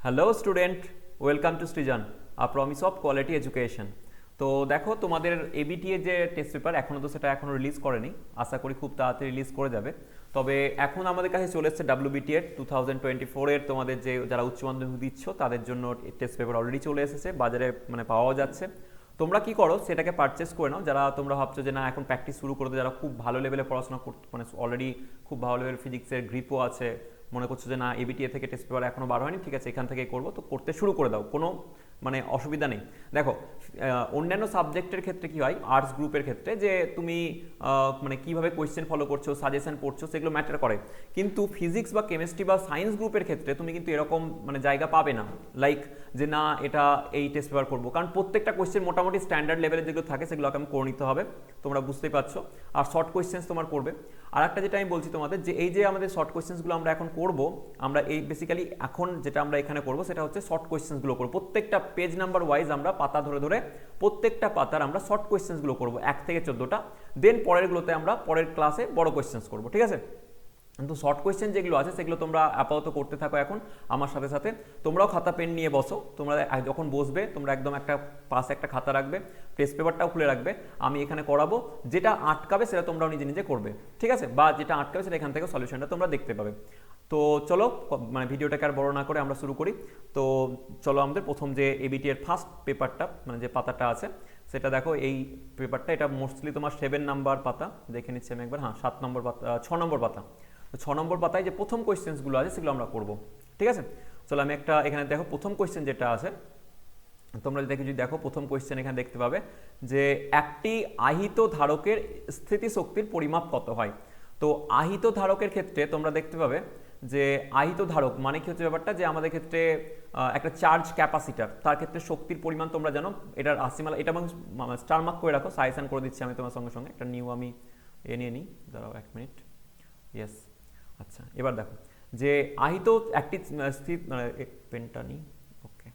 Hello student, welcome to Srijan, a promise of quality education. তো দেখো, তোমাদের ABT এর যে টেস্ট পেপার এখনও তো সেটা এখনও রিলিজ করেনি, আশা করি খুব তাড়াতাড়ি রিলিজ করে যাবে। তবে এখন আমাদের কাছে চলে এসেছে ডাব্লিউবিটি এর 2024 তোমাদের যে যারা উচ্চ মাধ্যমিক দিচ্ছ তাদের জন্য টেস্ট পেপার অলরেডি চলে এসেছে, বাজারে মানে পাওয়াও যাচ্ছে। তোমরা কি করো, সেটাকে পারচেস করে নাও। যারা তোমরা ভাবছো যে না এখন প্র্যাকটিস শুরু করে দাও, যারা খুব ভালো লেভেলে পড়াশোনা করতে মানে অলরেডি খুব ভালো লেভেল ফিজিক্সের গ্রিপও আছে, মনে করছো যে না এবিটিএ থেকে টেস্ট পেপার এখনো বার হয়নি, ঠিক আছে এখান থেকেই করবো, তো করতে শুরু করে দাও, কোনো মানে অসুবিধা নেই। দেখো, অন্যান্য সাবজেক্টের ক্ষেত্রে কি হয়, আর্টস গ্রুপের ক্ষেত্রে যে তুমি মানে কিভাবে কোয়েশ্চেন ফলো করছো, সাজেশন পড়ছো, সেগুলো ম্যাটার করে। কিন্তু ফিজিক্স বা কেমিস্ট্রি বা সায়েন্স গ্রুপের ক্ষেত্রে তুমি কিন্তু এরকম মানে জায়গা পাবে না, লাইক যে না এটা এই টেস্ট পেপার করবো, কারণ প্রত্যেকটা কোয়েশ্চেন মোটামুটি স্ট্যান্ডার্ড লেভেলের যেগুলো থাকে সেগুলোকে আমি করে নিতে হবে, তোমরা বুঝতেই পারছো। আর শর্ট কোয়েশ্চেন্স তোমার করবে। আর একটা যেটা আমি বলছি তোমাদের, যে এই যে আমাদের শর্ট কোয়েশ্চেন্সগুলো আমরা এখন করব, আমরা এই বেসিক্যালি এখন যেটা আমরা এখানে করব সেটা হচ্ছে শর্ট কোয়েশ্চেন্সগুলো করবো। প্রত্যেকটা পেজ নাম্বার ওয়াইজ আমরা পাতা ধরে ধরে প্রত্যেকটা পাতার আমরা শর্ট কোয়েশ্চেন্সগুলো করবো, 1 থেকে 14টা। দেন পরেরগুলোতে আমরা পরের ক্লাসে বড় কোয়েশ্চেন্স করবো, ঠিক আছে? কিন্তু শর্ট কোয়েশ্চেন যেগুলো আছে সেগুলো তোমরা আপাতত করতে থাকো এখন আমার সাথে সাথে। তোমরাও খাতা পেন নিয়ে বসো, তোমরা যখন বসবে তোমরা একদম একটা পাশে একটা খাতা রাখবে, টেস্ট পেপারটাও খুলে রাখবে। আমি এখানে করাবো, যেটা আটকাবে সেটা তোমরাও নিজে নিজে করবে, ঠিক আছে? বা যেটা আটকাবে সেটা এখান থেকে সলিউশনটা তোমরা দেখতে পাবে। তো চলো, মানে ভিডিওটাকে আর বড় না করে আমরা শুরু করি। তো চলো, আমাদের প্রথম যে এবিটি এর ফার্স্ট পেপারটা মানে যে পাতাটা আছে সেটা দেখো, এই পেপারটা এটা মোস্টলি তোমার 7 নাম্বার পাতা, দেখে নিচ্ছি আমি একবার, হ্যাঁ 7 নম্বর পাতা, 6 নম্বর পাতা। তো 6 নম্বর পাতায় যে প্রথম কোয়েশ্চেন্সগুলো আছে সেগুলো আমরা করব, ঠিক আছে? চলো আমি একটা এখানে দেখো প্রথম কোয়েশ্চেন যেটা আছে, তোমরা যদি দেখো প্রথম কোয়েশ্চেন এখানে দেখতে পাবে যে একটি আহিত ধারকের স্থিতিশক্তির পরিমাপ কত হয়। তো আহিত ধারকের ক্ষেত্রে তোমরা দেখতে পাবে যে আহিত ধারক মানে কি হচ্ছে ব্যাপারটা, যে আমাদের ক্ষেত্রে একটা চার্জ ক্যাপাসিটার, তার ক্ষেত্রে শক্তির পরিমাণ তোমরা জানো, এটার রাশিমালা, এটা আমি স্টার মার্ক করে রাখো, সাজেশন করে দিচ্ছি আমি তোমার সঙ্গে সঙ্গে। একটা নিউ আমি নিয়ে নিই, দাঁড়াও 1 মিনিট। ইয়েস, আচ্ছা এবার দেখো যে আহিত একটি স্থির পেনটা নিই, ওকে।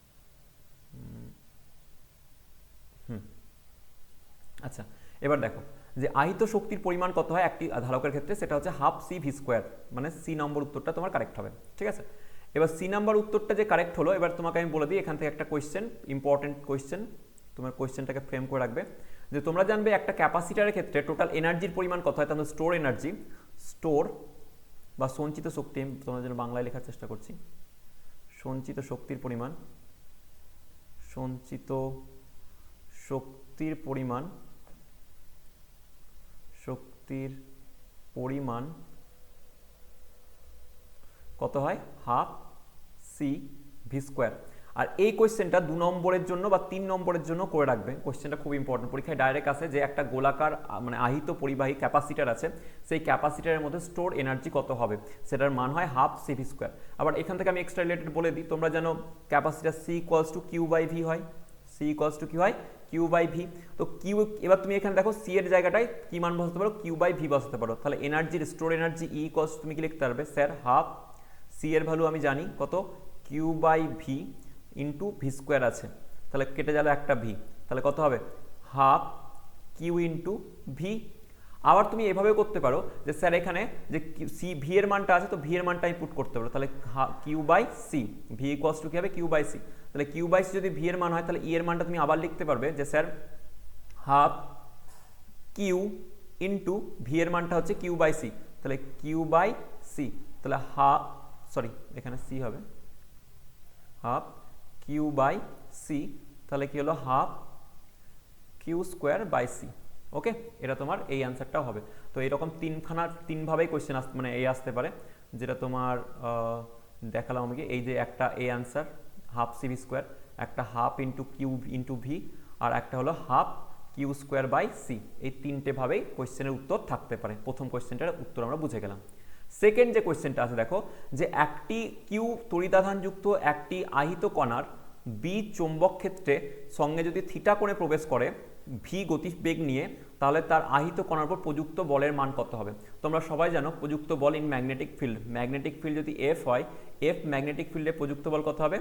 আচ্ছা, এবার দেখো যে আহিত শক্তির পরিমাণ কত হয় একটি ধারকের ক্ষেত্রে, সেটা হচ্ছে হাফ সি ভি স্কোয়ার, মানে সি নম্বর উত্তরটা তোমার কারেক্ট হবে, ঠিক আছে? এবার সি নাম্বার উত্তরটা যে কারেক্ট হলো, এবার তোমাকে আমি বলে দিই এখান থেকে একটা কোয়েশ্চেন, ইম্পর্টেন্ট কোয়েশ্চেন, তোমার কোয়েশ্চেনটাকে ফ্রেম করে রাখবে। যে তোমরা জানবে একটা ক্যাপাসিটারের ক্ষেত্রে টোটাল এনার্জির পরিমাণ কত হয়, তাহলে স্টোর এনার্জি, স্টোর বা সঞ্চিত শক্তি, তোমাদের জন্য বাংলায় লেখার চেষ্টা করছি, সঞ্চিত শক্তির পরিমাণ, সঞ্চিত শক্তির পরিমাণ, শক্তির পরিমাণ কত হয়, হাফ সি ভি স্কোয়ার। আর এই কোয়েশ্চেনটা 2 নম্বরের জন্য বা 3 নম্বরের জন্য করে রাখবে, কোয়েশ্চেনটা খুব ইম্পর্টেন্ট, পরীক্ষায় ডাইরেক্ট আসে যে একটা গোলাকার মানে আহিত পরিবাহী ক্যাপাসিটার আছে, সেই ক্যাপাসিটারের মধ্যে স্টোর এনার্জি কত হবে, সেটার মান হয় হাফ সি ভি স্কোয়ার। আবার এখান থেকে আমি এক্সট্রা রিলেটেড বলে দিই, তোমরা জানো capacitor c equals to q by v হয়, সি ইকুয়ালস টু কি হয়, কিউ বাই ভি। তো কিউ, এবার তুমি এখানে দেখো সি এর জায়গাটায় কি মান বসাতে পারো, কিউ বাই ভি বসাতে পারো, তাহলে এনার্জির স্টোর এনার্জি ই ইকুয়ালস তুমি কি লিখতে পারবে, স্যার হাফ সি এর ভ্যালু আমি জানি কত, q by v into v square আছে, তাহলে কেটে গেল একটা ভি, তাহলে কত হবে, হাফ কিউ ইন্টু ভি। আবার তুমি এভাবেও করতে পারো যে স্যার এখানে যে সি ভি এর মানটা আছে, তো ভি এর মানটা আমি পুট করতে পারো, তাহলে q by c, v equals to কি হবে, কিউ বাই সি। তাহলে কিউ বাই সি যদি ভি এর মান হয়, তাহলে ই এর মানটা তুমি আবার লিখতে পারবে যে sir half q into v এর মানটা হচ্ছে কিউ বাই সি, তাহলে কিউ বাই সি, তাহলে হাফ, সরি এখানে সি হবে, হাফ কিউ বাই সি, তাহলে কি হলো half q square by c. Okay, এটা তোমার এই অ্যান্সারটাও হবে। তো এরকম তিনভাবেই কোয়েশ্চেন মানে এই আসতে পারে, যেটা তোমার দেখালাম আমি, এই যে একটা এই answer half c v square, একটা half into q into v, আর একটা হলো half q square by c. এই তিনটে ভাবেই কোয়েশ্চেনের উত্তর থাকতে পারে। প্রথম কোয়েশ্চেনটার উত্তর আমরা বুঝে গেলাম। সেকেন্ড যে কোয়েশ্চেনটা আছে দেখো, যে একটি কিউ তড়িতাধানযুক্ত একটি আহিত কণার বি চৌম্বক ক্ষেত্রে সঙ্গে যদি থিটা কোণে প্রবেশ করে ভি গতিবেগ নিয়ে, তাহলে তার আহিত কণার উপর প্রযুক্ত বলের মান কত হবে। তোমরা সবাই জানো প্রযুক্ত বল in magnetic field, magnetic field যদি এফ হয়, এফ ম্যাগনেটিক ফিল্ডে প্রযুক্ত বল কত হবে,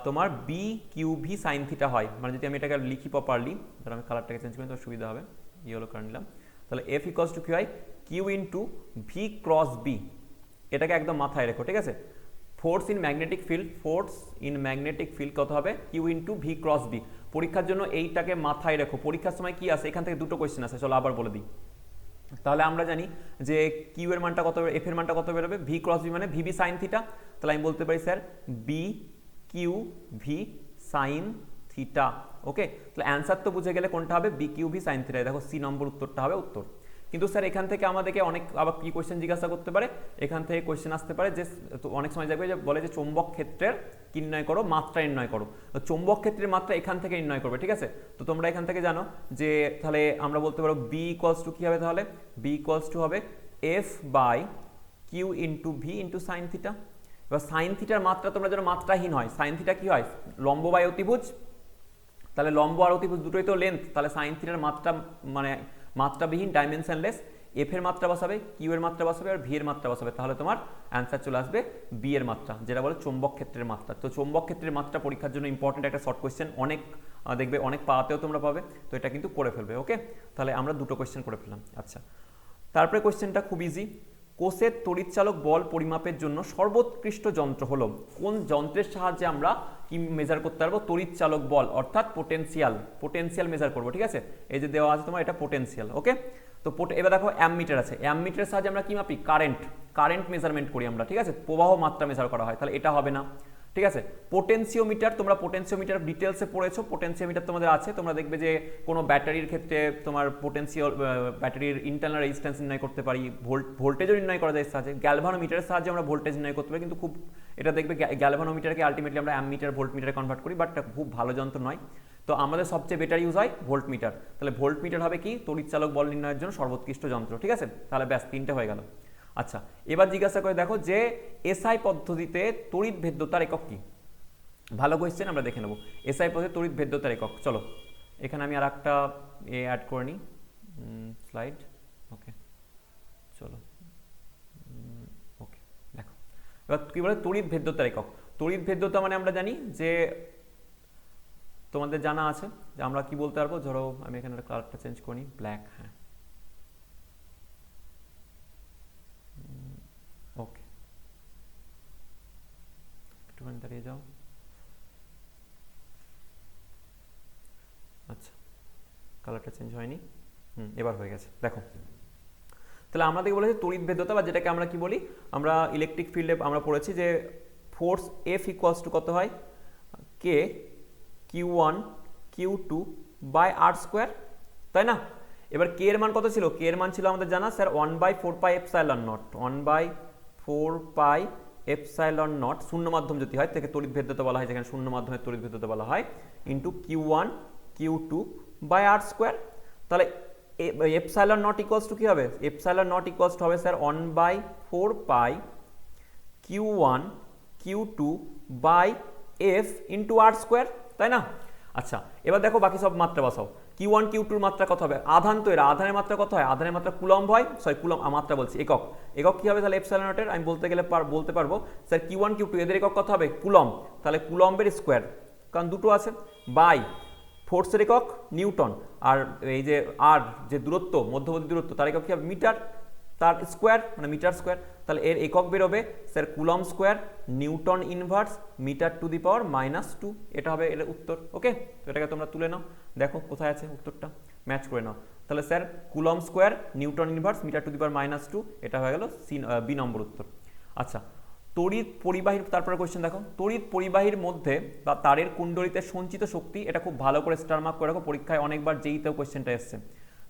তোমার b q v sine theta হয়। মানে যদি আমি এটাকে লিখি প্রপারলি, ধরো আমি কালারটাকে চেঞ্জ করি তো সুবিধা হবে, ইয়েলো কালার নিলাম, তাহলে এফ ইকুয়ালস টু কি হয়, q into v cross b, এটাকে একদম মাথায় রেখো, ঠিক আছে? ফোর্স ইন ম্যাগনেটিক ফিল্ড কত হবে q into v cross b. পরীক্ষার জন্য এইটাকে মাথায় রাখো, পরীক্ষার সময় কি আসে এখান থেকে দুটো কোয়েশ্চেন আসে, চলো আবার বলে দিই। তাহলে আমরা জানি যে কিউ এর মানটা কত, এফ এর মানটা কত বেরোবে, ভি ক্রস বি মানে ভিবি সাইন থিটা। তাহলে আমি বলতে পারি sir b q v sine theta. Okay, তাহলে অ্যান্সার তো বুঝে গেলে কোনটা হবে, b q v sine theta. দেখো সি নম্বর উত্তরটা হবে উত্তর। কিন্তু স্যার এখান থেকে আমাদেরকে অনেক আবার কি কোয়েশ্চেন জিজ্ঞাসা করতে পারে, এখান থেকে কোয়েশ্চেন আসতে পারে যে অনেক সময় দেখবে যে বলে যে চৌম্বক ক্ষেত্রের কি নির্ণয় করো, মাত্রা নির্ণয় করো। তো চৌম্বক ক্ষেত্রের মাত্রা এখান থেকে নির্ণয় করবে, ঠিক আছে। তো তোমরা এখান থেকে জানো যে তাহলে আমরা বলতে পারো বি ইকুয়ালস টু কি হবে, তাহলে বি ইকুয়ালস টু হবে f by q into v into sine theta. এবার সাইন থিটার মাত্রা তোমরা যেন মাত্রাহীন হয়, সাইন থিটা কি হয় লম্ব বাই অতিভুজ, তাহলে লম্ব আর অতিভুজ দুটোই তো লেন্থ, তাহলে সাইন থিটার মাত্রা মানে মাত্রাবিহীন ডাইমেনশনলেস, এফ এর মাত্রা বসাবে, কিউ এর মাত্রা বসাবে আর ভি এর মাত্রা বসাবে, তাহলে তোমার অ্যান্সার চলে আসবে বি এর মাত্রা, যেটা বলে চৌম্বক ক্ষেত্রের মাত্রা। তো চৌম্বক ক্ষেত্রের মাত্রা পরীক্ষার জন্য ইম্পর্টেন্ট একটা শর্ট কোয়েশ্চেন, অনেক দেখবে অনেক পাওয়াতেও তোমরা পাবে, তো এটা কিন্তু করে ফেলবে। ওকে, তাহলে আমরা দুটো কোয়েশ্চেন করে ফেললাম। আচ্ছা, তারপরে কোয়েশ্চেনটা খুব ইজি, কোষের তড়িৎচালক বল পরিমাপের জন্য সর্বোৎকৃষ্ট যন্ত্র হলো, কোন যন্ত্রের সাহায্যে আমরা কি মেজার করতে পারবো, তড়িৎচালক বল অর্থাৎ পোটেনশিয়াল মেজার করবো, ঠিক আছে। এই যে দেওয়া আছে তোমার এটা পোটেনশিয়াল। ওকে, তো এবার দেখো অ্যামমিটার আছে, অ্যামমিটারের সাহায্যে আমরা কি মাপি, কারেন্ট মেজারমেন্ট করি আমরা, ঠিক আছে, প্রবাহ মাত্রা মেজার করা হয়, তাহলে এটা হবে না, ঠিক আছে। পোটেনশিওমিটার, তোমরা পোটেনশিওমিটার ডিটেলসে পড়েছো, পোটেনশিওমিটার তোমাদের আছে, তোমরা দেখবে যে কোনো ব্যাটারির ক্ষেত্রে তোমার ব্যাটারির ইন্টারনাল রেজিস্ট্যান্স নির্ণয় করতে পারি, ভোল্টেজও নির্ণয় করা যায় এর সাহায্যে, গ্যালভানোমিটারের সাহায্যে আমরা ভোল্টেজ নির্ণয় করতে পারি, কিন্তু খুব এটা দেখবে গ্যালভানোমিটারকে আলটিমেটলি আমরা অ্যামমিটার ভোল্টমিটারে কনভার্ট করি, বাট খুব ভালো যন্ত্র নয়। তো আমাদের সবচেয়ে বেটার ইউজ হয় ভোল্টমিটার, তাহলে ভোল্টমিটার হবে কি তড়িৎচালক বল নির্ণয়ের জন্য সর্বোৎকৃষ্ট যন্ত্র, ঠিক আছে। তাহলে ব্যাস তিনটে হয়ে গেল। আচ্ছা, এবার জিজ্ঞাসা করে দেখো যে এসআই পদ্ধতিতে তড়িৎ ভেদ্যতার একক কি, ভালো কোয়েশ্চেন, আমরা দেখে নেব এসআই পদ্ধতি তড়িৎ ভেদ্যতার একক। চলো এখানে আমি আর একটা অ্যাড করে নিই স্লাইড। ওকে, চলো ওকে, দেখো এবার কি বলে তড়িৎ ভেদ্যতার একক। তড়িৎ ভেদ্যতা মানে আমরা জানি যে তোমাদের জানা আছে যে আমরা কি বলতে পারবো, ধরো আমি এখানে কালারটা চেঞ্জ করি ব্ল্যাক, হ্যাঁ ওকে, একটুখানি দাঁড়িয়ে যাও। আচ্ছা, কালারটা চেঞ্জ হয়নি, এবার হয়ে গেছে। দেখো তাহলে আমাদেরকে বলেছে তড়িৎ ভেদ্যতা, বা যেটাকে আমরা কি বলি, আমরা ইলেকট্রিক ফিল্ডে আমরা পড়েছি যে ফোর্স এফ ইকুয়ালস টু কত হয়, কে Q1 Q2 by r square, তাই না। এবার কে এর মান কত ছিল, কে এর মান ছিল আমাদের জানা sir 1/4 epsilon not, 1/4 epsilon not, শূন্য মাধ্যম যদি হয় থেকে তড়িৎ ভেদ্যতা বলা হয়, যেখানে শূন্য মাধ্যমের তড়িৎ ভেদ্যতা বলা হয়, into Q1 Q2 by r square. তাহলে এপসাইলন নট ইকুয়ালস টু কি হবে, এপসাইলন নট ইকুয়ালস টু হবে sir 1/4 Q1 Q2 by f into r square, তাই না। আচ্ছা, এবার দেখো বাকি সব মাত্রা বসাও, Q1 Q2 মাত্রা কত হবে, আধান তো এরা, আধানের মাত্রা কত হয়, আধানের মাত্রা কুলম্ব হয়, কুলম্ব মাত্রা বলছি একক, একক কি হবে তাহলে এপসাইলন নটের, আমি বলতে পারবো স্যার Q1 Q2 এদের একক কত হবে কুলম্ব, তাহলে কুলম্বের স্কোয়ার, কারণ দুটো আছে, বাই ফোর্সের একক নিউটন, আর এই যে আর যে দূরত্ব মধ্যবর্তী দূরত্ব তার একক কি হবে মিটার, তার স্কোয়ার মানে মিটার স্কোয়ার, তাহলে এর একক বেরোবে sir coulomb square newton inverse metre to the power -2, এটা হবে এর উত্তর। ওকে, তো এটাকে তোমরা তুলে নাও, দেখো কোথায় আছে উত্তরটা, ম্যাচ করে নাও। তাহলে sir coulomb square newton inverse metre to the power -2, এটা হয়ে গেল বি নম্বর উত্তর। আচ্ছা, তড়িৎ পরিবাহীর, তারপরে কোয়েশ্চেন দেখো, তড়িৎ পরিবাহীর মধ্যে বা তারের কুণ্ডলিতে সঞ্চিত শক্তি, এটা খুব ভালো করে স্টার মার্ক করে রাখো, পরীক্ষায় অনেকবার যেইতেও কোয়েশ্চেনটা এসছে,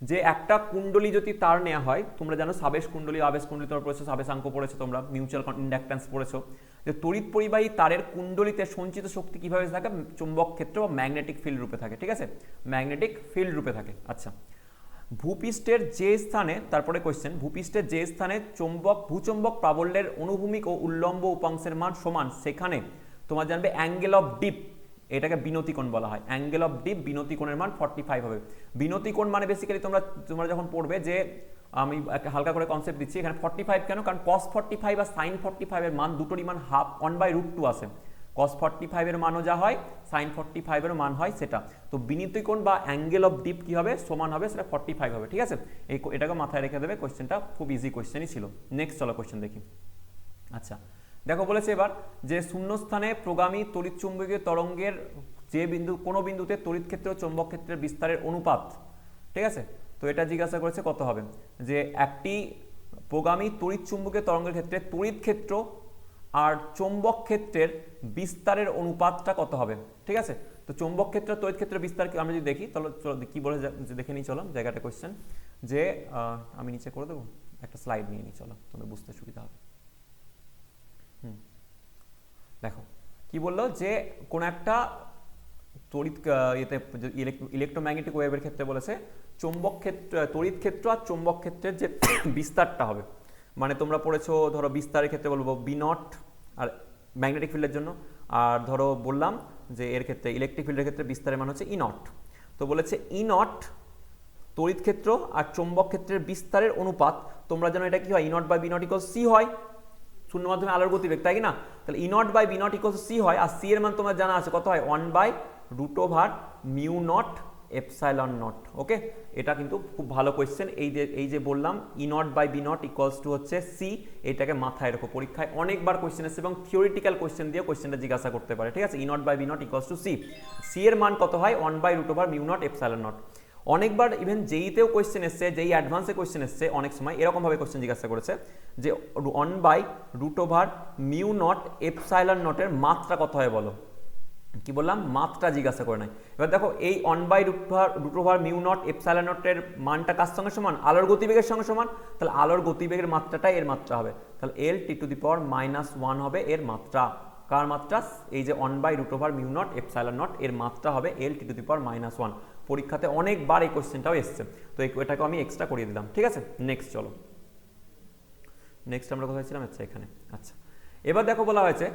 যে একটা কুণ্ডলী যদি তার নেওয়া হয়, তোমরা জানো সাবেশ কুণ্ডলী আবেশ কুণ্ডলী তোমরা পড়েছো, সাবেশাঙ্ক পড়েছো তোমরা, মিউচুয়াল ইন্ডাকট্যান্স পড়েছো, যে তড়িৎ পরিবাহী তারের কুণ্ডলীতে সঞ্চিত শক্তি কিভাবে থাকে, চুম্বক ক্ষেত্র বা ম্যাগনেটিক ফিল্ড রূপে থাকে, ঠিক আছে, ম্যাগনেটিক ফিল্ড রূপে থাকে। আচ্ছা, ভূপৃষ্ঠের যে স্থানে, তারপরে কোয়েশ্চেন, ভূপৃষ্ঠের যে স্থানে ভূচুম্বক প্রাবল্যের অনুভূমিক ও উল্লম্ব উপাংশের মান সমান, সেখানে তোমার জানবে অ্যাঙ্গেল অফ ডিপ, এটাকে বিনতিকোণ বলা হয়, অ্যাঙ্গেল অফ ডিপ, বিনতিকোণের মান 45 হবে। বিনতিকোণ মানে বেসিক্যালি তোমরা যখন পড়বে, যে আমি হালকা করে কনসেপ্ট দিচ্ছি, এখানে 45 কেন, কারণ cos 45 আর sin 45 এর মান দুটোরই মান হাফ 1/√2 আসে, cos 45 এর মানও যা হয় sin 45 এর মান হয় সেটা, তো বিনতিকোণ বা অ্যাঙ্গেল অফ ডিপ কি হবে, সমান হবে সেটা 45 হবে, ঠিক আছে। এটাকে মাথায় রেখে দেবে, কোয়েশ্চেনটা খুব ইজি কোয়েশ্চেনই ছিল। নেক্সট চলো কোয়েশ্চেন দেখি। আচ্ছা, দেখো বলেছে এবার যে শূন্যস্থানে প্রগামী তড়িৎচুম্বকীয় তরঙ্গের যে বিন্দু কোনো বিন্দুতে তড়িৎ ক্ষেত্র ও চৌম্বক ক্ষেত্রের বিস্তারের অনুপাত, ঠিক আছে। তো এটা জিজ্ঞাসা করেছে কত হবে, যে একটি প্রগামী তড়িৎচুম্বকীয় তরঙ্গের ক্ষেত্রে তড়িৎ ক্ষেত্র আর চৌম্বক ক্ষেত্রের বিস্তারের অনুপাতটা কত হবে, ঠিক আছে। তো চৌম্বক ক্ষেত্র তড়িৎ ক্ষেত্রের বিস্তার আমরা যদি দেখি তাহলে কি বলে দেখে নিই চলো জায়গাটা কোয়েশ্চেন, যে আমি নিচে করে দেবো একটা স্লাইড নিয়ে নিই, চলো তোমাদের বুঝতে সুবিধা হবে। দেখো কি বললো, যে কোন একটা তড়িৎ ইয়েতে ইলেকট্রোম্যাগনেটিক ওয়েভের ক্ষেত্রে বলেছে চৌম্বক ক্ষেত্র তড়িৎ ক্ষেত্র আর চৌম্বক ক্ষেত্রের যে বিস্তারটা হবে, মানে তোমরা পড়েছো ধরো বিস্তারের ক্ষেত্রে বলবো বি নট আর ম্যাগনেটিক ফিল্ডের জন্য, আর ধরো বললাম যে এর ক্ষেত্রে ইলেকট্রিক ফিল্ডের ক্ষেত্রে বিস্তারের মান হচ্ছে ই নট। তো বলেছে ই নট তড়িৎ ক্ষেত্র আর চৌম্বক ক্ষেত্রের বিস্তারের অনুপাত, তোমরা জানো এটা কি হয়, e naught by b naught equal c হয়, শূন্য মাধ্যমে আলোর গতিবেগ, তাই না। তাহলে e naught by b naught equal c হয়, আর সি এর মান তোমার জানা আছে কত হয়, 1/√μ0 এপসাইলন নট। ওকে, এটা কিন্তু খুব ভালো কোয়েশ্চেন, এই যে বললাম e naught by b naught equals to হচ্ছে সি, এটাকে মাথায় রাখো, পরীক্ষায় অনেকবার কোয়েশ্চেন এসেছে এবং থিওরিটিক্যাল কোয়েশ্চেন দিয়ে কোয়েশ্চেনটা জিজ্ঞাসা করতে পারে, ঠিক আছে। E naught by b naught equals to c, c এর মান কত হয় 1/√μ0 এপসাইলন নট। অনেকবার ইভেন যেইতেও কোয়েশ্চেন এসছে, যেই অ্যাডভান্সে কোয়েশ্চেন এসছে, অনেক সময় এরকমভাবে কোয়েশ্চেন জিজ্ঞাসা করেছে যে 1/√μ0 এপসাইলন নটের মাত্রা কত হয় বলো, কি বললাম, মাত্রা জিজ্ঞাসা করে নাই। এবার দেখো এই 1/√μ0 এপসাইলন নটের মানটা কার সঙ্গে সমান, আলোর গতিবেগের সঙ্গে সমান, তাহলে আলোর গতিবেগের মাত্রাটাই এর মাত্রা হবে, তাহলে L(t⁻⁻1) হবে এর মাত্রা। কার মাত্রা, এই যে 1/√μ0 এপসাইলন নট এর মাত্রা হবে L(t⁻⁻1). পরীক্ষাতে অনেকবার এই কোশ্চেনটাও এসছে, তো এটাকে আমি এক্সট্রা করিয়ে দিলাম, ঠিক আছে। নেক্সট চলো, নেক্সট আমরা কোথায় ছিলাম, আচ্ছা এখানে। আচ্ছা এবার দেখো বলা হয়েছে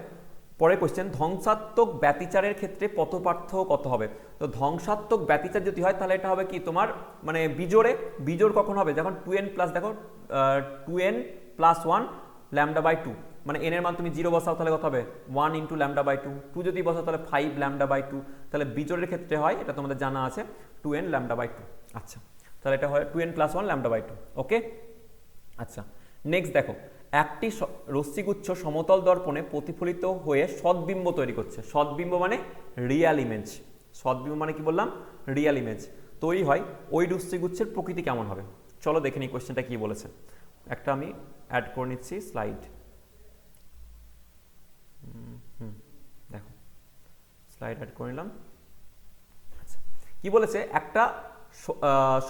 পরের কোশ্চেন, ধ্বংসাত্মক ব্যতিচারের ক্ষেত্রে পথপার্থক্য কত হবে। তো ধ্বংসাত্মক ব্যতিচার যদি হয় তাহলে এটা হবে কি তোমার মানে বিজোড় কখন হবে, যখন 2n প্লাস, দেখো 2n+1 λ/2, মানে n এর মান তুমি 0 বসাও তাহলে কত হবে 1 × λ/2, 2 যদি বসাও তাহলে 5 λ/2, তাহলে বিজোড়ের ক্ষেত্রে হয়, এটা তোমাদের জানা আছে 2n λ/2। আচ্ছা তাহলে এটা হয় 2n+1 λ/2। ওকে, আচ্ছা নেক্সট দেখো, একটি রশ্মিগুচ্ছ সমতল দর্পণে প্রতিফলিত হয়ে সদ্বিম্ব তৈরি করছে, সদ্বিম্ব মানে রিয়াল ইমেজ, সদ্বিম্ব মানে কি বললাম, রিয়াল ইমেজ তৈরি হয়, ওই রশ্মিগুচ্ছের প্রকৃতি কেমন হবে। চলো দেখে নিই কোশ্চেনটা কি বলেছে, একটা আমি অ্যাড করে নিচ্ছি স্লাইড, দেখো স্লাইড অ্যাড করে নিলাম। আচ্ছা কি বলেছে, একটা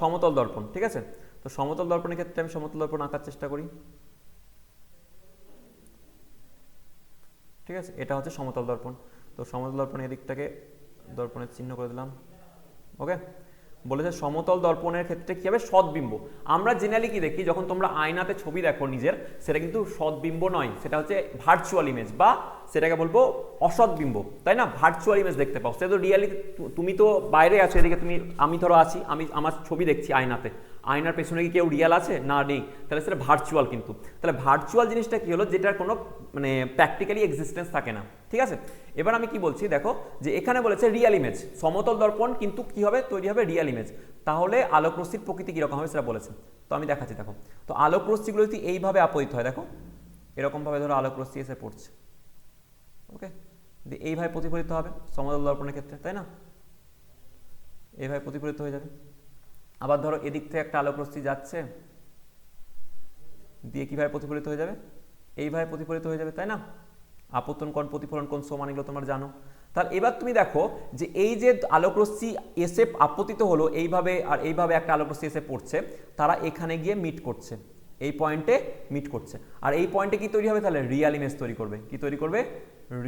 সমতল দর্পণ, ঠিক আছে। তো সমতল দর্পণের ক্ষেত্রে আমি সমতল দর্পণ আঁকার চেষ্টা করি, ঠিক আছে। এটা হচ্ছে সমতল দর্পণ, তো সমতল দর্পণ এদিকটাকে দর্পণের চিহ্ন করে দিলাম। ওকে, বলেছে সমতল দর্পণের ক্ষেত্রে কি হবে, সদ্বিম্ব। আমরা জেনারেলি কি দেখি, যখন তোমরা আয়নাতে ছবি দেখো নিজের, সেটা কিন্তু সদ্বিম্ব নয়, সেটা হচ্ছে ভার্চুয়াল ইমেজ, বা সেটাকে বলবো অসদ্বিম্ব, তাই না। ভার্চুয়াল ইমেজ দেখতে পাও, সেটা তো রিয়ালি, তুমি তো বাইরে আছো, এদিকে তুমি, আমি ধরো আছি, আমি আমার ছবি দেখছি আয়নাতে, আয়নার পেছনে কি কেউ রিয়াল আছে, না নেই, তাহলে সেটা ভার্চুয়াল। কিন্তু তাহলে ভার্চুয়াল জিনিসটা কি হলো, যেটার কোনো মানে প্র্যাকটিক্যালি এক্সিস্টেন্স থাকে না, ঠিক আছে। এবার আমি কি বলছি দেখো, যে এখানে বলেছে রিয়াল ইমেজ, সমতল দর্পণ কিন্তু কি হবে, তৈরি হবে রিয়াল ইমেজ, তাহলে আলোক রশ্মির প্রকৃতি কিরকম হবে সেটা বলেছে। তো আমি দেখাচ্ছি, দেখো তো আলোক রশ্মিগুলো যদি এইভাবে আপতিত হয়, দেখো এরকমভাবে ধরো আলোক রশ্মি এসে পড়ছে, ওকে, এইভাবে প্রতিফলিত হবে সমতল দর্পণের ক্ষেত্রে, তাই না, এইভাবে প্রতিফলিত হয়ে যাবে। আবার ধরো এদিক থেকে একটা আলোক রশ্মি যাচ্ছে, দিয়ে কিভাবে প্রতিফলিত হয়ে যাবে, এইভাবে প্রতিফলিত হয়ে যাবে, তাই না। আপতন কোণ প্রতিফলন কোণ সমান, এগুলো তোমরা জানো। তাহলে এবার তুমি দেখো যে এই যে আলোক রশ্মি এসে আপতিত হলো এইভাবে, আর এইভাবে একটা আলোক রশ্মি এসে পড়ছে, তারা এখানে গিয়ে মিট করছে, এই পয়েন্টে মিট করছে, আর এই পয়েন্টে কি তৈরি হবে, তাহলে রিয়াল ইমেজ তৈরি করবে। কি তৈরি করবে,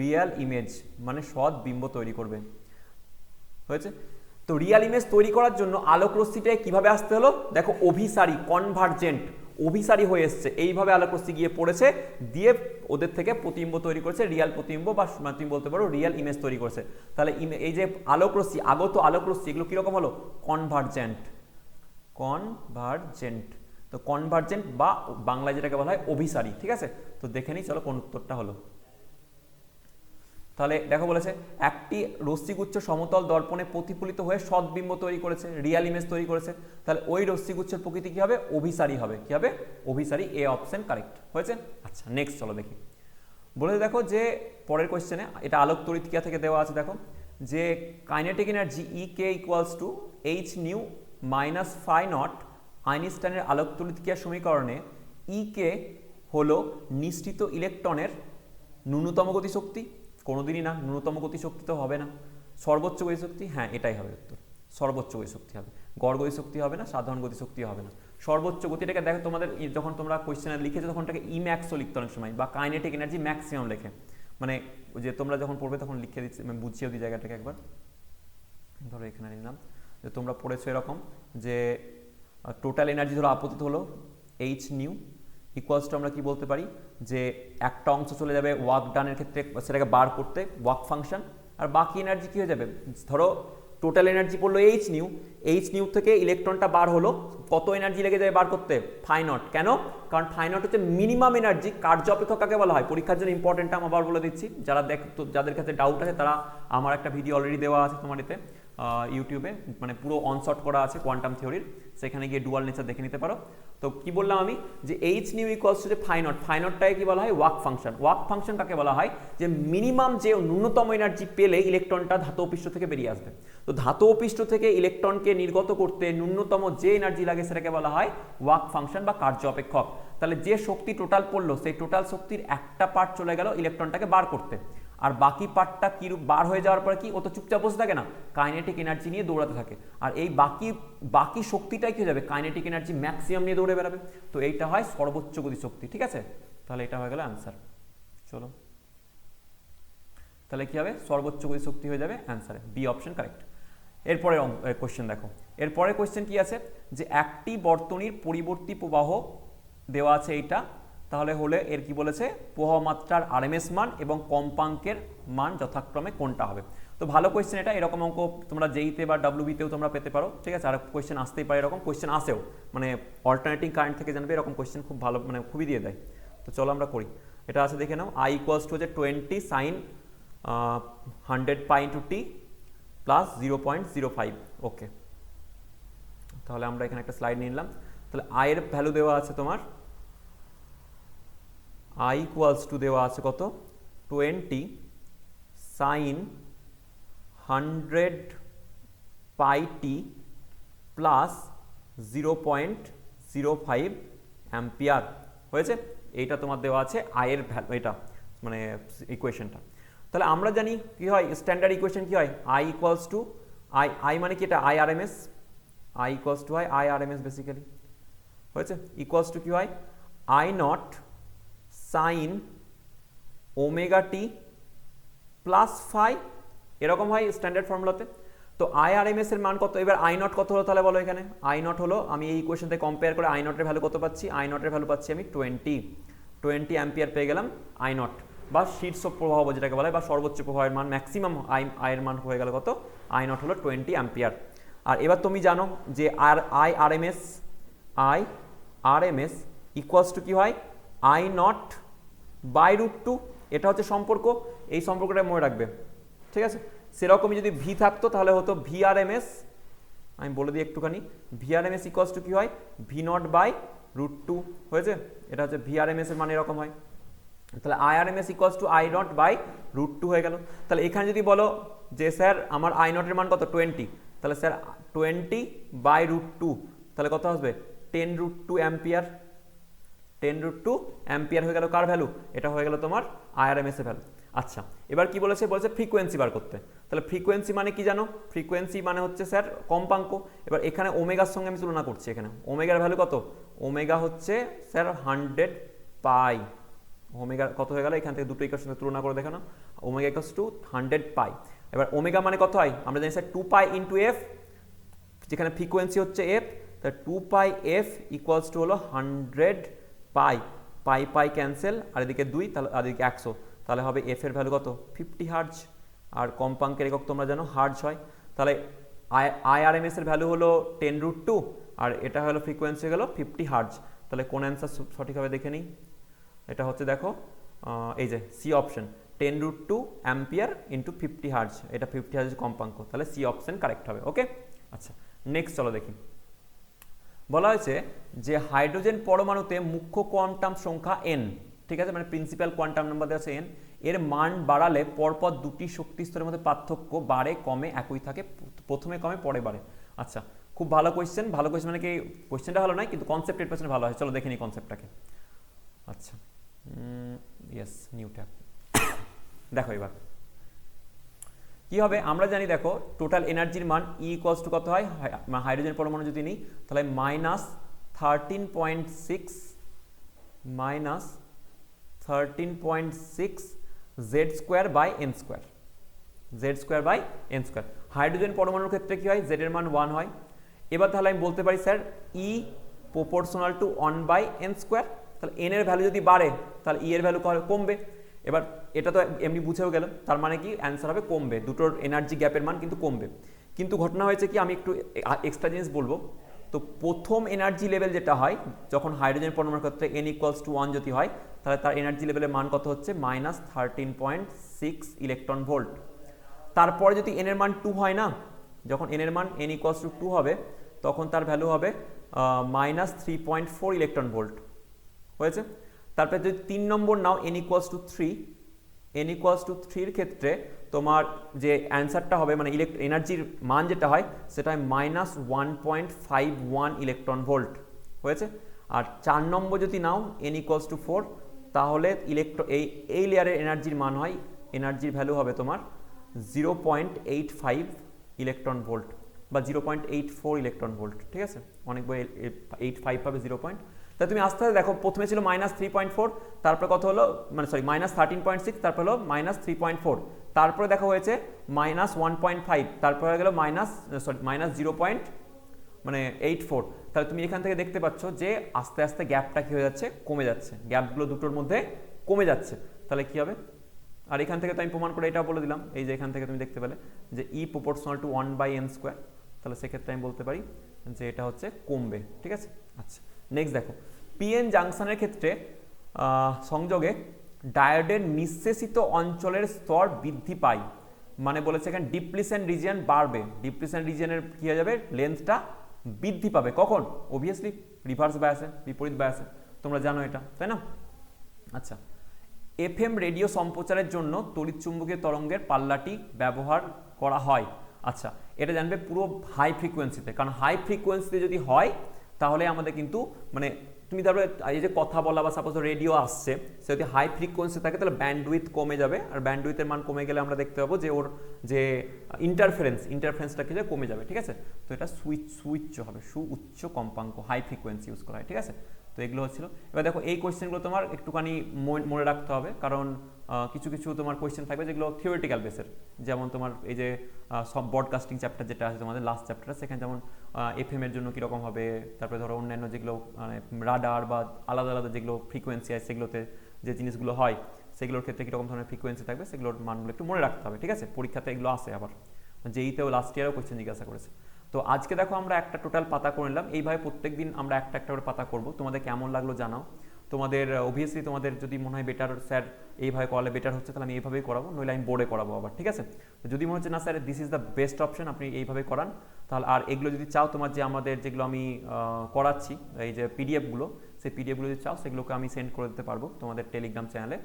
রিয়াল ইমেজ মানে সদ্বিম্ব তৈরি করবে, হয়েছে। তো রিয়াল ইমেজ তৈরি করার জন্য আলোক রশ্মিটায় কিভাবে আসতে হলো, দেখো অভিসারী, কনভার্জেন্ট, অভিসারী হয়ে এসছে, এইভাবে আলোক রশ্মি গিয়ে পড়েছে, দিয়ে ওদের থেকে প্রতিবিম্ব তৈরি করেছে, রিয়াল প্রতিবিম্ব, বা তুমি বলতে পারো রিয়াল ইমেজ তৈরি করেছে। তাহলে এই যে আলোক রশ্মি, আগত আলোক রশ্মি, এগুলো কিরকম হলো, কনভার্জেন্ট, কনভার্জেন্ট। তো কনভার্জেন্ট বা বাংলায় যেটাকে বলা হয় অভিসারী, ঠিক আছে। তো দেখে নিই চলো কোন উত্তরটা হলো। তাহলে দেখো বলেছে একটি রশ্মিগুচ্ছ সমতল দর্পণে প্রতিফলিত হয়ে সদ্বিম্ব তৈরি করেছে, রিয়াল ইমেজ তৈরি করেছে, তাহলে ওই রশ্মিগুচ্ছের প্রকৃতি কি হবে, অভিসারী হবে। কি হবে, অভিসারী, এ অপশন কারেক্ট হয়েছে। আচ্ছা নেক্সট চলো দেখি, বলে দেখো যে পরের কোশ্চেনে, এটা আলোক তড়িৎক্রিয়া থেকে দেওয়া আছে, দেখো যে kinetic energy KE equals to h nu minus phi naught, আইনস্টাইনের আলোক তড়িৎক্রিয়া সমীকরণে ইকে হলো নিশ্চিত ইলেকট্রনের ন্যূনতম গতিশক্তি। কোনোদিনই না, ন্যূনতম গতিশক্তি তো হবে না। সর্বোচ্চ গতিশক্তি, হ্যাঁ এটাই হবে উত্তর, সর্বোচ্চ গতিশক্তি হবে, গড় গতিশক্তি হবে না, সাধারণ গতিশক্তি হবে না, সর্বোচ্চ গতিটাকে দেখো তোমাদের যখন তোমরা কোয়েশ্চেনে লিখেছো তখন এটাকে ই ম্যাক্সও লিখতে অনেক সময়, বা কাইনেটিক এনার্জি ম্যাক্সিমাম লেখে, মানে যে তোমরা যখন পড়বে তখন লিখে দিচ্ছি, আমি বুঝিয়েও দিই জায়গাটাকে একবার। ধরো এখানে নিলাম যে তোমরা পড়েছো এরকম যে টোটাল এনার্জি ধরো আপতিত হলো এইচ নিউ ইকুয়ালস টু আমরা কি বলতে পারি যে একটা অংশ চলে যাবে ওয়ার্ক ডানের ক্ষেত্রে সেটাকে বার করতে ওয়ার্ক ফাংশন, আর বাকি এনার্জি কি হয়ে যাবে, ধরো টোটাল এনার্জি পড়লো এইচ নিউ থেকে ইলেকট্রনটা বার হলো, কত এনার্জি লেগে যাবে বার করতে, ফাই নট। কেন? কারণ ফাই নট হচ্ছে মিনিমাম এনার্জি, কার্য অপেক্ষক কাকে বলা হয়, পরীক্ষার জন্য ইম্পর্টেন্ট আমি আবার বলে দিচ্ছি, যারা যাদের কাছে ডাউট আছে তারা, আমার একটা ভিডিও অলরেডি দেওয়া আছে তোমার এতে ইউটিউবে, মানে পুরো অনশট করা আছে কোয়ান্টাম থিওরির, সেখানে গিয়ে ডুয়াল নেচার দেখে নিতে পারো। তো কি বললাম আমি, যে এইচ নিউ ইকুয়ালস টু যে ফাই নটটাকে কি বলা হয়, ওয়ার্ক ফাংশন কাকে বলা হয়, যে মিনিমাম যে ন্যূনতম এনার্জি পেলে ইলেকট্রনটা ধাতব পৃষ্ঠ থেকে বেরিয়ে আসবে। তো ধাতব পৃষ্ঠ থেকে ইলেকট্রনকে নির্গত করতে ন্যূনতম যে এনার্জি লাগে সেটাকে বলা হয় ওয়ার্ক ফাংশন বা কার্য অপেক্ষক। তাহলে যে শক্তি টোটাল পড়লো সেই টোটাল শক্তির একটা পার্ট চলে গেল ইলেকট্রনটাকে বার করতে, আর বাকি পার্টটা কি বার হয়ে যাওয়ার পরে কি ও তো চুপচাপ বসে থাকে না, কাইনেটিক এনার্জি নিয়ে দৌড়াতে থাকে, আর এই বাকি শক্তিটাই কি হয়ে যাবে, কাইনেটিক এনার্জি ম্যাক্সিমাম নিয়ে দৌড়ে বেড়াবে। তো এইটা হয় সর্বোচ্চ গতি শক্তি, ঠিক আছে, তাহলে এটা হয়ে গেল অ্যান্সার। চলো তাহলে কি হবে, সর্বোচ্চ গতি শক্তি হয়ে যাবে অ্যান্সারে, বি অপশন কারেক্ট। এরপরে কোশ্চেন দেখো, এরপরে কোশ্চেন কি আছে, যে একটি বর্তনীর পরিবর্তী প্রবাহ দেওয়া আছে এইটা, তাহলে হলে এর কি বলেছে, প্রবাহ মাত্রার আরএমএস মান এবং কম্পাঙ্কের মান যথাক্রমে কোনটা হবে। তো ভালো কোয়েশ্চেন এটা, এরকম অঙ্ক তোমরা জেইতে বা ডাব্লিউবিতেও তোমরা পেতে পারো, ঠিক আছে, আর কোয়েশ্চেন আসতেই পারে, এরকম কোয়েশ্চেন আসেও, মানে অল্টারনেটিং কারেন্ট থেকে জানবে এরকম কোয়েশ্চেন খুব ভালো, মানে খুবই দিয়ে দেয়। তো চলো আমরা করি, এটা আছে দেখে নাও, আই ইকুয়ালস টু হচ্ছে 20 sign 100 pi into T plus 0.05। ওকে, তাহলে আমরা এখানে একটা স্লাইড নিয়ে নিলাম। তাহলে আই এর ভ্যালু দেওয়া আছে তোমার, আই ইকুয়ালস টু দেওয়া আছে কত, 20 সাইন 100 পাই টি প্লাস 0.05 অ্যাম্পিয়ার হয়েছে। এইটা তোমার দেওয়া আছে আই এর ভ্যালু, এটা মানে ইকুয়েশনটা। তাহলে আমরা জানি কি হয়, স্ট্যান্ডার্ড ইকুয়েশন কি হয়, আই ইকুয়ালস টু আই মানে কি, এটা I R M s, I equals to হয় I R M s basically হয়েছে, ইকুয়ালস টু কি হয়, I naught sine omega t plus phi, এরকম হয় স্ট্যান্ডার্ড ফর্মুলাতে। তো আই আর এম এস এর মান কত, এবার আই নট কত হলো তাহলে বলো, এখানে আই নট হলো, আমি এই ইকুয়েশন থেকে কম্পেয়ার করে আই নটের ভ্যালু কত পাচ্ছি, আই নটের ভ্যালু পাচ্ছি আমি 20 অ্যাম্পিয়ার পেয়ে গেলাম আই নট, বা শীর্ষ প্রবাহ যেটাকে বলা হয়, বা সর্বোচ্চ প্রবাহের মান, ম্যাক্সিমাম আয়ের মান হয়ে গেল কত, আই নট হলো 20 অ্যাম্পিয়ার। আর এবার তুমি জানো যে I R M S equals to কি হয়, আই নট বাই √2, এটা হচ্ছে সম্পর্ক, এই সম্পর্কটা মনে রাখবে, ঠিক আছে। সেরকমই যদি ভি থাকতো তাহলে হতো ভি আর এম এস, আমি বলে দিই একটুখানি, V R M S equals to কি হয়, ভি নট বাই √2 হয়েছে, এটা হচ্ছে ভি আর এম এস এর মান এরকম হয়। তাহলে I R M S equals to I not by √2 হয়ে গেল। তাহলে এখানে যদি বলো যে স্যার আমার আই নটের মান কত 20, তাহলে স্যার 20 বাই √2, তাহলে কত আসবে 10√2 অ্যাম্পিয়ার, 10√2 অ্যাম্পিয়ার হয়ে গেল কার ভ্যালু, এটা হয়ে গেল তোমার আই আর এম এস এর ভ্যালু। আচ্ছা, এবার কি বলেছে, বলেছে ফ্রিকোয়েন্সি বার করতে। তাহলে ফ্রিকোয়েন্সি মানে কি জানো, ফ্রিকোয়েন্সি মানে হচ্ছে স্যার কম্পাঙ্ক। এবার এখানে ওমেগার সঙ্গে আমি তুলনা করছি, এখানে ওমেগার ভ্যালু কত, ওমেগা হচ্ছে স্যার 100 পাই, ওমেগা কত হয়ে গেল, এখান থেকে দুটো ইকুয়েশন তুলনা করে দেখানো, ওমেগা ইকুয়ালস টু 100 পাই। এবার ওমেগা মানে কত হয়, আমরা জানি স্যার 2 পাই ইন্টু এফ, যেখানে ফ্রিকোয়েন্সি হচ্ছে এফ, তাহলে 2 পাই এফ ইকুয়ালস টু হলো 100 পাই, পাই পাই ক্যান্সেল, আর এদিকে 2, তাহলে আর এদিকে 100, তাহলে হবে এফ এর ভ্যালু কত 50 হার্জ, আর কম্পাঙ্কের একক তোমরা জানো হার্জ হয়। তাহলে আই আর এম এস এর ভ্যালু হলো 10√2, আর এটা হলো ফ্রিকোয়েন্সি হয়ে গেল 50 হার্জ। তাহলে কোন অ্যান্সার সঠিকভাবে দেখে নিই, এটা হচ্ছে দেখো এই যে C option, 10√2 ampere into 50 hertz, এটা 50 হার্জ কম্পাঙ্ক, তাহলে সি অপশন কারেক্ট হবে। ওকে, আচ্ছা নেক্সট চলো দেখি, বলা হয়েছে যে হাইড্রোজেন পরমাণুতে মুখ্য কোয়ান্টাম সংখ্যা n, ঠিক আছে, মানে প্রিন্সিপাল কোয়ান্টাম নাম্বার দেওয়া আছে n, এর মান বাড়ালে পরপর দুটি শক্তি স্তরের মধ্যে পার্থক্য বাড়ে কমে একই থাকে, প্রথমে কমে পরে বাড়ে। আচ্ছা, খুব ভালো কোয়েশ্চেন, ভালো কোয়েশ্চেন মানে কি কোয়েশ্চেনটা ভালো নয় কিন্তু কনসেপ্ট 8% ভালো হয়। চলো দেখে নিই কনসেপ্টটাকে। আচ্ছা, ইয়েস, নিউ ট্যাব। দেখো এবার কি হবে, আমরা জানি দেখো টোটাল এনার্জির মান ই ইকুয়ালস টু কত হয়, হাইড্রোজেন পরমাণু যদি নিই তাহলে -13.6 Z square by N square, Z square by N square. Hydrogen পরমাণুর ক্ষেত্রে কি হয়, জেড এর মান 1 হয়। এবার তাহলে আমি বলতে পারি sir E proportional to 1 by N square, তাহলে এন এর ভ্যালু যদি বাড়ে তাহলে ই এর ভ্যালু কমবে। এবার এটা তো এমনি বুঝেও গেলাম, তার মানে কি অ্যান্সার হবে কমবে, দুটোর এনার্জি গ্যাপের মান কিন্তু কমবে। কিন্তু ঘটনা হয়েছে কি, আমি একটু এক্সট্রা জিনিস বলবো। তো প্রথম এনার্জি লেভেল যেটা হয় যখন হাইড্রোজেন পরমাণুর ক্ষেত্রে n ইকুয়ালস টু 1 যদি হয় তাহলে তার এনার্জি লেভেলের মান কত হচ্ছে, -13.6 ইলেকট্রন ভোল্ট। তারপরে যদি n এর মান 2 হয় না, যখন n এর মান n ইকুয়ালস টু 2 হবে তখন তার ভ্যালু হবে -3.4 ইলেকট্রন ভোল্ট হয়েছে। তারপরে যদি 3 নম্বর নাও n equals to 3, n equals to 3 এর ক্ষেত্রে তোমার যে অ্যান্সারটা হবে মানে এনার্জির মান যেটা হয় সেটা হয় -1.51 ইলেকট্রন ভোল্ট হয়েছে। আর 4 নম্বর যদি নাও n ইকুয়ালস টু 4 তাহলে এই লেয়ারের এনার্জির মান হয়, এনার্জির ভ্যালু হবে তোমার 0.85 ইলেকট্রন ভোল্ট বা 0.84 ইলেকট্রন ভোল্ট। ঠিক আছে, অনেক বই 85 পাবে 0. তাই তুমি আস্তে আস্তে দেখো, প্রথমে ছিল -3.4, তারপরে কত হলো, মানে সরি -13.6, তারপরে হলো -3.4, তারপরে দেখো হয়েছে -1.5, তারপরে হয়ে গেল -0.84। তাহলে তুমি এখান থেকে দেখতে পাচ্ছ যে আস্তে আস্তে গ্যাপটা কি হয়ে যাচ্ছে, কমে যাচ্ছে, গ্যাপগুলো দুটোর মধ্যে কমে যাচ্ছে। তাহলে কি হবে, আর এখান থেকে তো আমি প্রমাণ করে এটাও বলে দিলাম, এই যে এখান থেকে তুমি দেখতে পেলে যে e proportional to 1 by N square, তাহলে সেক্ষেত্রে আমি বলতে পারি যে এটা হচ্ছে কমবে। ঠিক আছে, আচ্ছা নেক্সট দেখো, পিএন জাংশনের ক্ষেত্রে সংযোগে ডায়োডের নিঃশেষিত অঞ্চলের স্তর বৃদ্ধি পায়, মানে বলেছে এখানে ডিপ্লিশন রিজিয়ন বাড়বে, ডিপ্লিশন রিজিয়নের কি হয়ে যাবে, লেন্থটা বৃদ্ধি পাবে। কখন, অবভিয়াসলি রিভার্স বায়াসে, বিপরীত বায়াসে, তোমরা জানো এটা, তাই না? আচ্ছা, এফএম রেডিও সম্প্রচারের জন্য তড়িৎচুম্বকীয় তরঙ্গের পাল্লাটি ব্যবহার করা হয়। আচ্ছা, এটা জানবে পুরো হাই ফ্রিকোয়েন্সিতে, কারণ হাই ফ্রিকোয়েন্সিতে যদি হয় তাহলে আমাদের কিন্তু মানে তুমি তারপরে এই যে কথা বলা বা সাপোজ রেডিও আসছে, সে যদি হাই ফ্রিকোয়েন্সি থাকে তাহলে ব্যান্ডউইথ কমে যাবে, আর ব্যান্ডউইথের মান কমে গেলে আমরা দেখতে পাবো যে ওর যে ইন্টারফারেন্সটা কি কমে যাবে। ঠিক আছে, তো এটা সুউচ্চ হবে, সুউচ্চ কম্পাঙ্ক, হাই ফ্রিকোয়েন্সি ইউজ করা হয়। ঠিক আছে, তো এগুলো হচ্ছিল। এবার দেখো এই কোয়েশ্চেনগুলো তোমার একটুখানি মনে রাখতে হবে, কারণ কিছু কিছু তোমার কোয়েশ্চেন থাকবে যেগুলো থিওরিটিক্যাল বেসের, যেমন তোমার এই যে সব ব্রডকাস্টিং চ্যাপ্টার যেটা আছে তোমাদের লাস্ট চ্যাপ্টার, সেখানে যেমন এফএম এর জন্য কীরকম হবে, তারপরে ধরো অন্যান্য যেগুলো মানে রাডার বা আলাদা আলাদা যেগুলো ফ্রিকোয়েন্সি আছে সেগুলোতে যে জিনিসগুলো হয় সেগুলোর ক্ষেত্রে কীরকম ধরনের ফ্রিকোয়েন্সি থাকবে সেগুলোর মানগুলো একটু মনে রাখতে হবে। ঠিক আছে, পরীক্ষাতে এগুলো আসে, আবার যেইতেও লাস্ট ইয়ারও কোয়েশ্চেন জিজ্ঞাসা করেছে। তো আজকে দেখো আমরা একটা টোটাল পাতা করে নিলাম, এইভাবে প্রত্যেকদিন আমরা একটা একটা করে পাতা করব। তোমাদের কেমন লাগলো জানাও। তোমাদের অবভিয়াসলি তোমাদের যদি মনে হয় বেটার স্যার এইভাবে করালে বেটার হচ্ছে, তাহলে আমি এইভাবেই করাবো, নইলে আমি বোর্ডে করাবো আবার। ঠিক আছে, যদি মনে হচ্ছে না sir this is the best option, আপনি এইভাবে করান, তাহলে আর এগুলো যদি চাও তোমার যে আমাদের যেগুলো আমি করাচ্ছি এই যে পিডিএফগুলো, সেই পিডিএফগুলো যদি চাও সেগুলোকে আমি সেন্ড করে দিতে পারবো তোমাদের টেলিগ্রাম চ্যানেলে।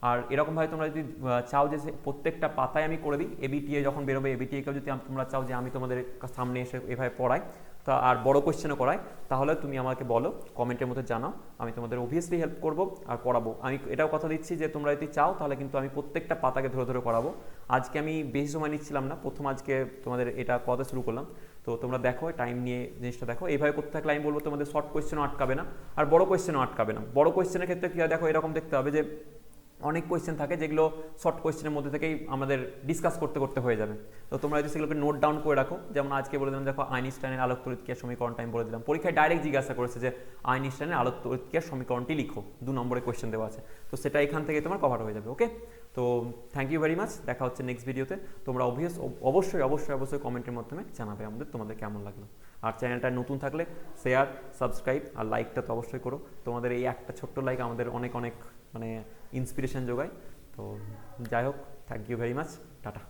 আর এরকমভাবে তোমরা যদি চাও যে প্রত্যেকটা পাতায় আমি করে দিই, এবিটিএ যখন বেরোবে এবিটিএকেও যদি তোমরা চাও যে আমি তোমাদের সামনে এসে এভাবে পড়াই তা আর বড় কোয়েশ্চেনও করাই, তাহলে তুমি আমাকে বলো, কমেন্টের মধ্যে জানাও, আমি তোমাদের অবভিয়াসলি হেল্প করবো আর করাবো। আমি এটাও কথা দিচ্ছি যে তোমরা যদি চাও তাহলে কিন্তু আমি প্রত্যেকটা পাতাকে ধরে ধরে করাবো। আজকে আমি বেশি সময় নিচ্ছিলাম না, প্রথম আজকে তোমাদের এটা কথা শুরু করলাম, তো তোমরা দেখো টাইম নিয়ে জিনিসটা দেখো। এইভাবে করতে থাকলে আমি বলবো তোমাদের শর্ট কোয়েশ্চেনও আটকাবে না আর বড় কোয়েশ্চেনও আটকাবে না। বড় কোয়েশ্চেনের ক্ষেত্রে কী হয় দেখো, এরকম দেখতে হবে যে অনেক কোয়েশ্চেন থাকে যেগুলো শর্ট কোয়েশ্চেনের মধ্যে থেকেই আমাদের ডিসকাস করতে করতে হয়ে যাবে। তো তোমরা যদি সেগুলোকে নোট ডাউন করে রাখো, যেমন আজকে বলে দিলাম দেখো আইনস্টাইনের আলোক তড়িৎক্রিয়ার সমীকরণটা আমি বলে দিলাম, পরীক্ষায় ডাইরেক্ট জিজ্ঞাসা করেছে যে আইনস্টাইনের আলোক তড়িৎক্রিয়ার সমীকরণটি লিখো, 2 নম্বরে কোয়েশ্চেন দেওয়া আছে, তো সেটা এখান থেকে তোমার কভার হয়ে যাবে। ওকে, তো থ্যাংক ইউ ভেরি মাচ, দেখা হচ্ছে নেক্সট ভিডিওতে। তোমরা অবশ্যই অবশ্যই অবশ্যই কমেন্টের মাধ্যমে জানাবে তোমাদের কেমন লাগলো। আর চ্যানেলটা নতুন থাকলে শেয়ার, সাবস্ক্রাইব আর লাইকটা তো অবশ্যই করো। তোমাদের এই একটা ছোট্ট লাইক আমাদের অনেক অনেক মানে ইন্সপিরেশন যোগায়। তো যাই হোক, thank you very much, tata.